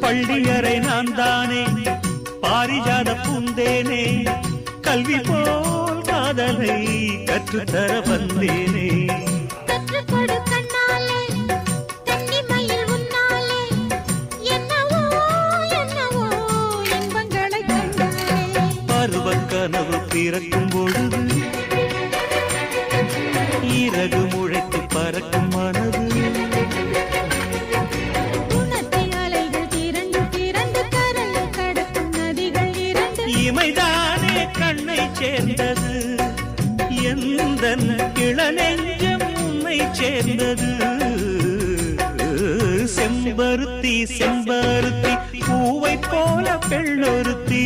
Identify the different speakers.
Speaker 1: பள்ளியறை நான் தானே பாரிஜாத பூந்தேனே கல்வி போல் காதலை கற்றுத்தர வந்தேனே
Speaker 2: கற்றுக்கொடு கண்ணாலே கன்னிமயில் உன்னாலே என்னவோ என்னவோ இன்பங்களை கண்டாலே
Speaker 1: பருவ கனவு பிறக்கும் பொழுது இறகு முளைத்து பறக்கும் மனது இமைதானே கண்ணை சேர்ந்தது எந்தன் இளநெஞ்சம் உன்னை சேர்ந்தது செம்பருத்தி செம்பருத்தி பூவை போல பெண்ணொருத்தி